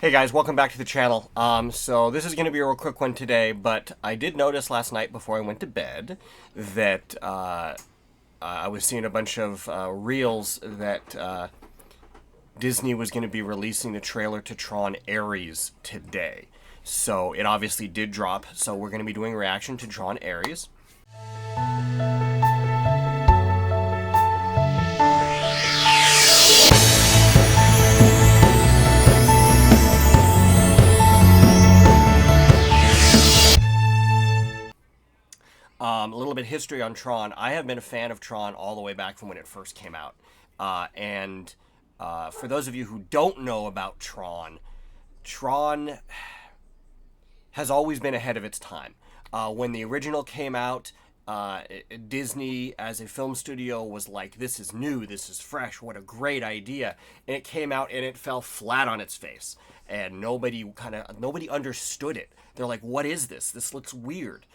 Hey guys, welcome back to the channel. So this is going to be a real quick one today, but I did notice last night before I went to bed that I was seeing a bunch of reels that Disney was going to be releasing the trailer to Tron Ares today. So it obviously did drop, so we're going to be doing a reaction to Tron Ares. A little bit of history on Tron. I have been a fan of Tron all the way back from when it first came out. For those of you who don't know about Tron, Tron has always been ahead of its time. When the original came out, Disney as a film studio was like, this is new, this is fresh, what a great idea. And it came out and it fell flat on its face. And nobody understood it. They're like, what is this? This looks weird.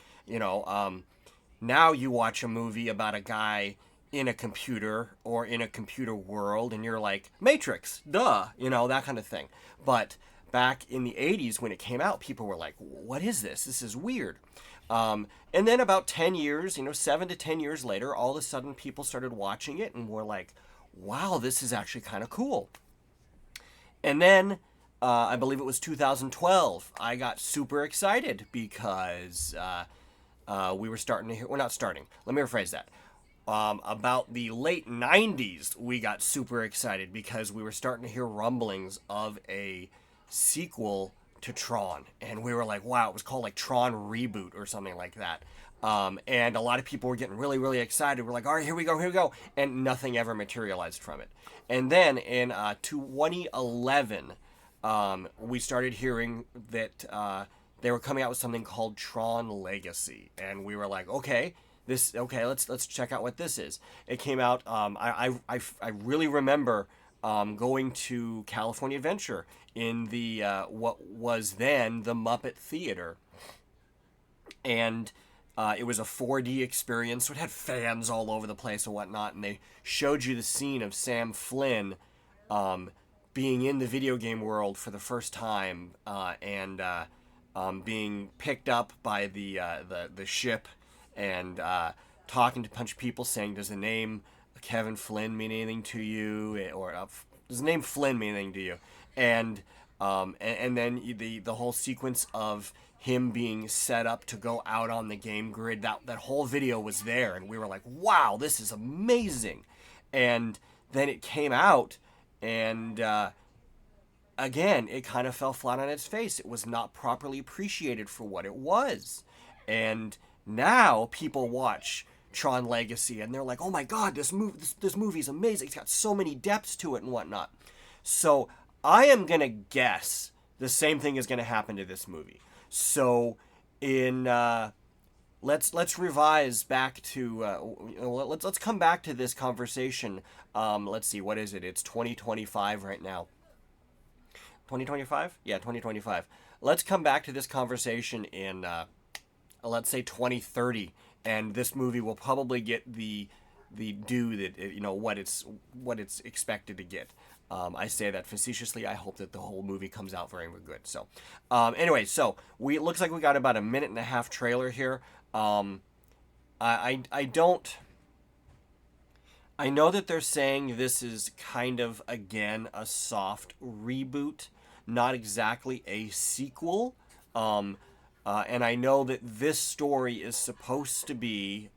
Now you watch a movie about a guy in a computer or in a computer world and you're like, Matrix, duh, that kind of thing. But back in the 80s when it came out, people were like, what is this? This is weird. And then about 10 years, 7 to 10 years later, all of a sudden people started watching it and were like, wow, this is actually kind of cool. And then I believe it was 2012, I got super excited because we were starting to hear, we're not starting, let me rephrase that. About the late 90s, we got super excited because we were starting to hear rumblings of a sequel to Tron. And we were like, wow, it was called like Tron Reboot or something like that. And a lot of people were getting really, really excited. We're like, all right, here we go. And nothing ever materialized from it. And then in 2011, we started hearing that they were coming out with something called Tron Legacy. And we were like, okay, let's check out what this is. It came out, I really remember going to California Adventure in the what was then the Muppet Theater, and it was a 4D experience, so it had fans all over the place and whatnot, and they showed you the scene of Sam Flynn being in the video game world for the first time, and being picked up by the ship and talking to a bunch of people, saying, does the name Kevin Flynn mean anything to you, or does the name Flynn mean anything to you? And then the whole sequence of him being set up to go out on the game grid, that whole video was there, and we were like, wow, this is amazing. And then it came out, and again, it kind of fell flat on its face. It was not properly appreciated for what it was. And now people watch Tron Legacy and they're like, oh my god, this movie's amazing. It's got so many depths to it and whatnot. So I am going to guess the same thing is going to happen to this movie. So in let's revise back to let's come back to this conversation. Let's see, what is it? It's 2025 right now. 2025? Yeah, 2025. Let's come back to this conversation in let's say 2030, and this movie will probably get the due that what it's expected to get. I say that facetiously. I hope that the whole movie comes out very good. So, anyway, so it looks like we got about a 1.5-minute trailer here. I know that they're saying this is kind of, again, a soft reboot, not exactly a sequel. And I know that this story is supposed to be,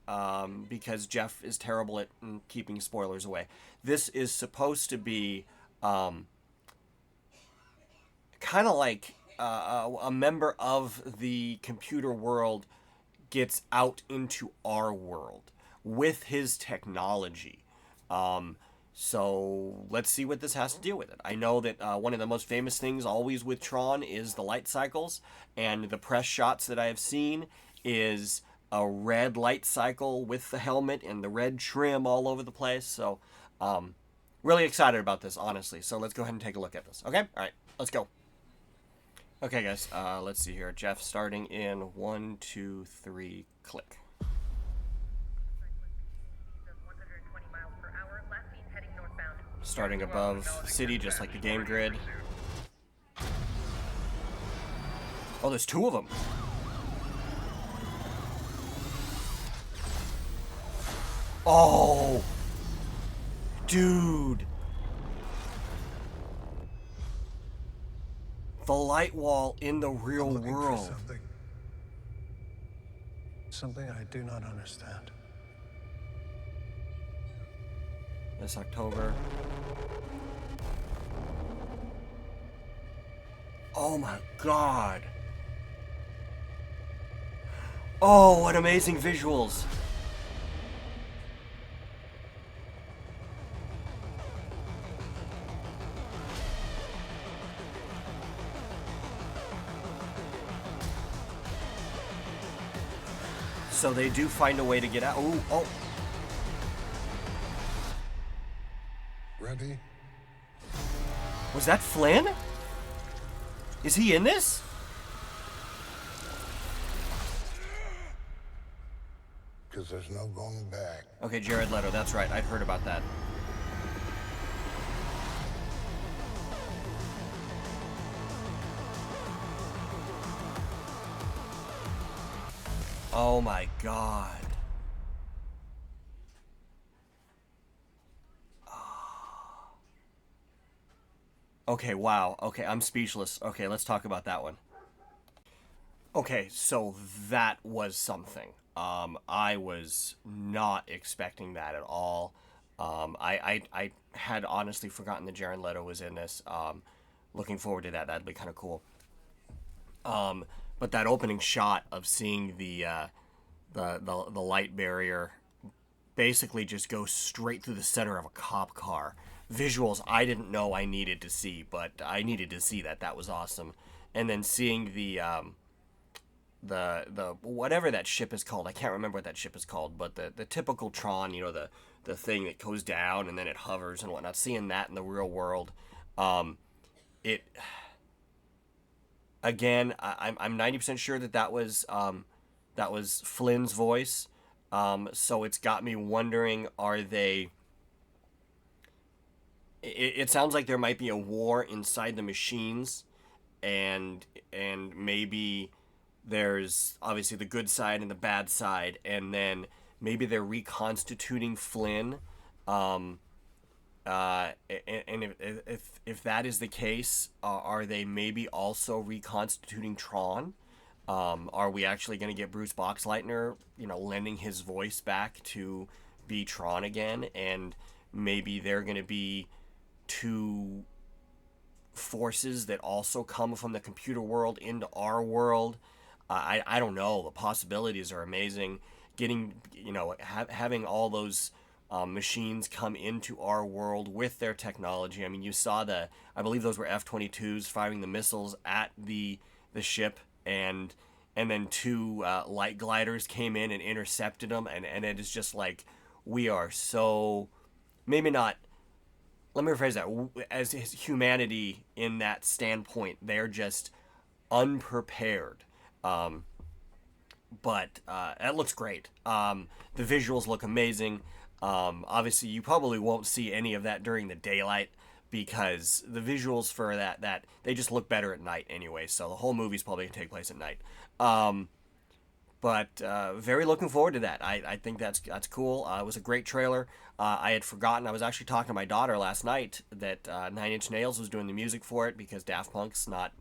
because Jeff is terrible at keeping spoilers away, this is supposed to be kind of like a member of the computer world gets out into our world with his technology. So let's see what this has to do with it. I know that one of the most famous things always with Tron is the light cycles, and the press shots that I have seen is a red light cycle with the helmet and the red trim all over the place. So really excited about this, honestly. So let's go ahead and take a look at this. Okay? All right, let's go. Okay, guys, let's see here. Jeff starting in 1, 2, 3, click. Starting above city, just like the game grid. Oh, there's two of them. Oh, dude. The light wall in the real world. Something I do not understand. This October. Oh my god. Oh, what amazing visuals. So they do find a way to get out. Ooh, oh. Ready? Was that Flynn? Is he in this? Because there's no going back. Okay, Jared Leto, that's right. I'd heard about that. Oh my god. Okay, wow. Okay, I'm speechless. Okay, let's talk about that one. Okay, so that was something. I was not expecting that at all. I had honestly forgotten that Jared Leto was in this. Looking forward to that. That'd be kind of cool. But that opening shot of seeing the light barrier basically just go straight through the center of a cop car. Visuals I didn't know I needed to see, but I needed to see that. That was awesome. And then seeing the whatever that ship is called, I can't remember what that ship is called, but the typical Tron, you know, the thing that goes down and then it hovers and whatnot. Seeing that in the real world, it again, I'm 90% sure that was Flynn's voice. So it's got me wondering, are they? It sounds like there might be a war inside the machines, and maybe there's obviously the good side and the bad side, and then maybe they're reconstituting Flynn. And if that is the case, are they maybe also reconstituting Tron? Are we actually going to get Bruce Boxleitner, you know, lending his voice back to be Tron again? And maybe they're going to be two forces that also come from the computer world into our world. I don't know. The possibilities are amazing. Getting, you know, having all those machines come into our world with their technology. I mean, you saw I believe those were F-22s firing the missiles at the ship, and then two light gliders came in and intercepted them, and it is just like, we are so, maybe not, let me rephrase that, as humanity in that standpoint, they're just unprepared. But it looks great. The visuals look amazing. Obviously, you probably won't see any of that during the daylight, because the visuals for that they just look better at night anyway. So the whole movie's probably gonna take place at night. But very looking forward to that. I think that's cool. It was a great trailer. I had forgotten. I was actually talking to my daughter last night that Nine Inch Nails was doing the music for it, because Daft Punk's not.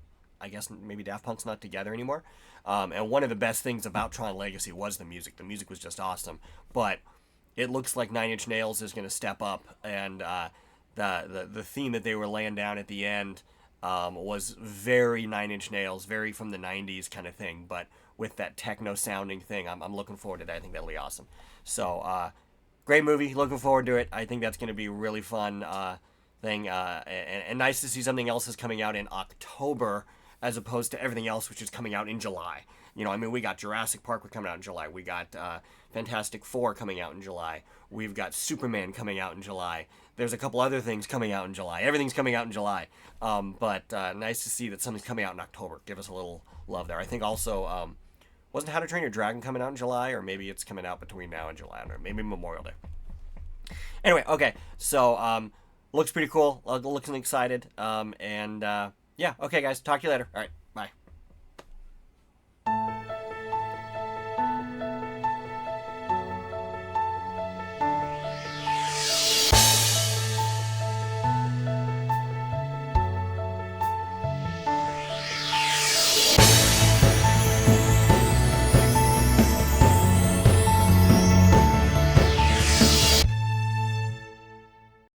I guess maybe Daft Punk's not together anymore. And one of the best things about Tron Legacy was the music. The music was just awesome. But it looks like Nine Inch Nails is going to step up, and the theme that they were laying down at the end was very Nine Inch Nails, very from the 90s kind of thing, but with that techno sounding thing. I'm looking forward to that. I think that'll be awesome. So great movie, looking forward to it. I think that's going to be a really fun thing, and nice to see something else is coming out in October as opposed to everything else which is coming out in July. You know, I mean, we got Jurassic Park coming out in July. We got Fantastic Four coming out in July. We've got Superman coming out in July. There's a couple other things coming out in July. Everything's coming out in July. But nice to see that something's coming out in October. Give us a little love there. I think also, wasn't How to Train Your Dragon coming out in July? Or maybe it's coming out between now and July. I don't know. Maybe Memorial Day. Anyway, okay. So, looks pretty cool. Looking excited. Yeah, okay, guys. Talk to you later. All right.